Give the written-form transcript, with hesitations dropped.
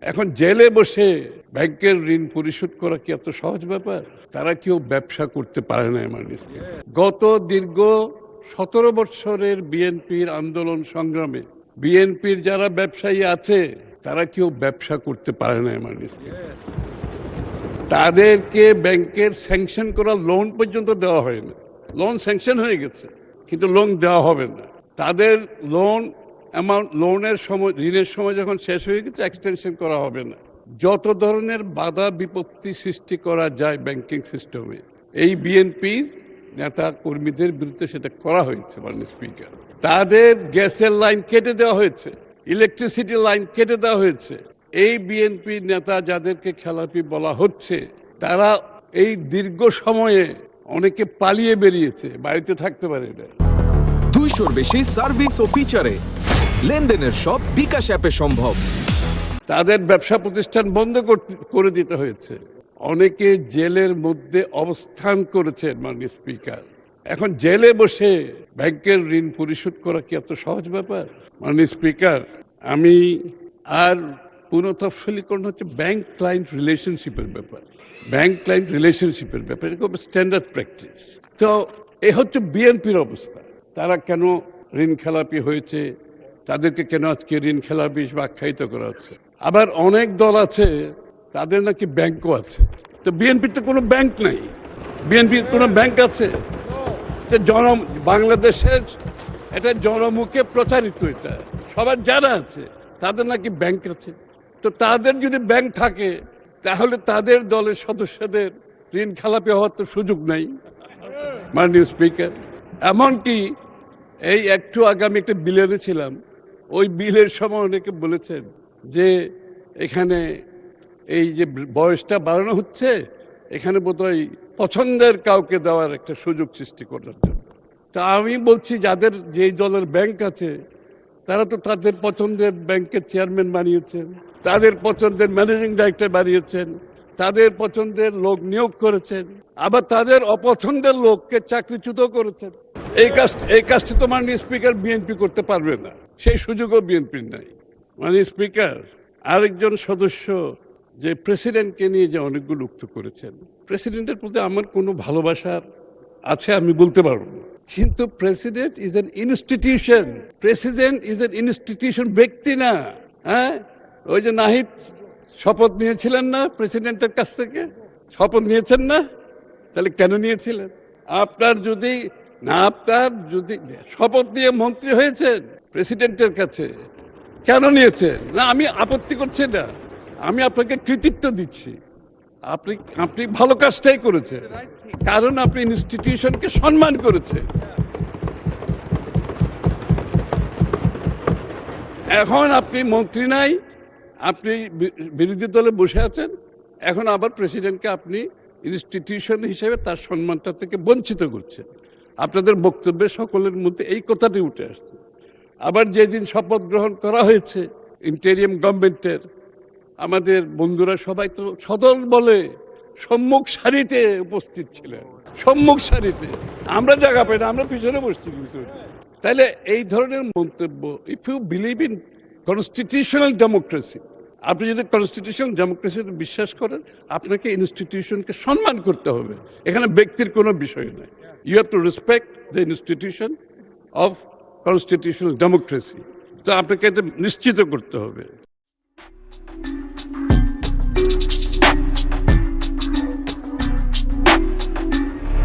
এখন জেলে বসে ব্যাংকের ঋণ পরিশোধ করা কি এত সহজ ব্যাপার? তারা কেউ ব্যবসা করতে পারে না। গত দীর্ঘ 17 বছরের বিএনপির আন্দোলন সংগ্রামে বিএনপির যারা ব্যবসায়ী আছে তারা কেউ ব্যবসা করতে পারে না। তাদেরকে ব্যাংকের স্যাংশন করা লোন পর্যন্ত দেওয়া হয় না। লোন স্যাংশন হয়ে গেছে কিন্তু লোন দেওয়া হবে না। তাদের লোন অ্যামাউন্ট, লোনের সময়, ঋণের সময় যখন শেষ হয়ে গেছে এক্সটেনশন করা হবে না। যত ধরনের বাধা বিপত্তি সৃষ্টি করা যায় ব্যাংকিং সিস্টেমে, এই বিএনপির নেতা কর্মীদের বিরুদ্ধে সেটা করা হয়েছে। মাননীয় স্পিকার, তাদের গ্যাসের লাইন কেটে দেওয়া হয়েছে, ইলেকট্রিসিটি লাইন কেটে দেওয়া হয়েছে। এই বিএনপি নেতা যাদেরকে খেলাপি বলা হচ্ছে তারা এই দীর্ঘ সময়ে অনেকে পালিয়ে বেরিয়েছে, বাড়িতে থাকতে পারে না। 200-র বেশি সার্ভিস ও ফিচারে লেনদেনের সব বিকাশ অ্যাপে সম্ভব। তাদের ব্যবসা প্রতিষ্ঠান বন্ধ করে দিতে হয়েছে। অনেকে জেলের মধ্যে অবস্থান করেছেন। মাননীয় স্পিকার, এখন জেলে বসে ব্যাংকের ঋণ পরিশোধ করা কি এত সহজ ব্যাপার? মাননীয় স্পিকার, আমি আর পুনঃতফসিলীকরণ হচ্ছে ব্যাংক ক্লায়েন্ট রিলেশনশিপের ব্যাপার। ব্যাংক ক্লায়েন্ট রিলেশনশিপের ব্যাপার এরকম স্ট্যান্ডার্ড প্র্যাকটিস। তো এই হচ্ছে বিএনপির অবস্থা। তারা কেন ঋণ খেলাপি হয়েছে, তাদেরকে কেন আজকে ঋণ খেলাপি হিসেবে আখ্যায়িত করা হচ্ছে। আবার অনেক দল আছে তাদের নাকি ব্যাংকও আছে। তো বিএনপির তো কোনো ব্যাংক নাই। বিএনপির কোনো ব্যাংক আছে? বাংলাদেশের এটা জনমুখে প্রচারিত, এটা সবার যারা আছে তাদের নাকি ব্যাংক আছে। তো তাদের যদি ব্যাংক থাকে তাহলে তাদের দলের সদস্যদের ঋণ খেলাপি হওয়ার তো সুযোগ নাই। মাননীয় স্পিকার, এমনকি এই একটু আগে আমি একটা বিলে ছিলাম, ওই বিলের সময় অনেকে বলেছেন যে এখানে এই যে বয়সটা বাড়ানো হচ্ছে, এখানে বোধহয় পছন্দের কাউকে দেওয়ার একটা সুযোগ সৃষ্টি করার জন্য। তা আমি বলছি, যাদের যেই দলের ব্যাংক আছে তারা তো তাদের পছন্দের ব্যাংকের চেয়ারম্যান বানিয়েছেন, তাদের পছন্দের ম্যানেজিং ডাইরেক্টর বানিয়েছেন, তাদের পছন্দের লোক নিয়োগ করেছেন, আবার তাদের অপছন্দের লোককে চাকরিচ্যুত করেছেন। এই কাজটি তো মাননীয় স্পিকার বিএনপি করতে পারবে না, সেই সুযোগও বিএনপির নাই। মাননীয় স্পিকার, আরেকজন সদস্য যে প্রেসিডেন্টকে নিয়ে যে অনেকগুলো উক্ত করেছেন, প্রেসিডেন্টের প্রতি আমার কোনো ভালোবাসার আছে আমি বলতে পারবো না, কিন্তু president is an institution. President is an institution, ব্যক্তি না। হ্যাঁ, ওই যে নাহিদ শপথ নিয়েছিলেন না প্রেসিডেন্টের কাছ থেকে? শপথ নিয়েছেন না? তাহলে কেন নিয়েছিলেন? আপনার যদি শপথ নিয়ে মন্ত্রী হয়েছেন প্রেসিডেন্টের কাছে, কেন নিয়েছেন? না, আমি আপত্তি করছি না, আমি আপনাকে কৃতিত্ব দিচ্ছি। আপনি ভালো কাজটাই করেছেন, কারণ আপনি ইনস্টিটিউশনকে সম্মান করেছেন। এখন আপনি মন্ত্রী নাই, আপনি বিরোধী দলে বসে আছেন, এখন আবার প্রেসিডেন্টকে আপনি ইনস্টিটিউশন হিসেবে তার সম্মানটা থেকে বঞ্চিত করছেন। আপনাদের বক্তব্যে সকলের মধ্যে এই কথাটি উঠে আসছে। আবার যেদিন শপথ গ্রহণ করা হয়েছে ইন্টেরিয়াম গভর্নমেন্টের, আমাদের বন্ধুরা সবাই তো সদল বলে সম্মুখ সারিতে উপস্থিত ছিলেন, সম্মুখ সারিতে। আমরা জায়গা পাই না, আমরা পিছনে বসছি। তাহলে এই ধরনের মন্তব্য, if you believe in constitutional democracy, আপনি যদি কনস্টিটিউশনাল ডেমোক্রেসিতে বিশ্বাস করেন, আপনাকে ইনস্টিটিউশনকে সম্মান করতে হবে। এখানে ব্যক্তির কোনো বিষয় নাই। You have to respect the institution of constitutional democracy. তো আপনাকে এটা নিশ্চিত করতে হবে।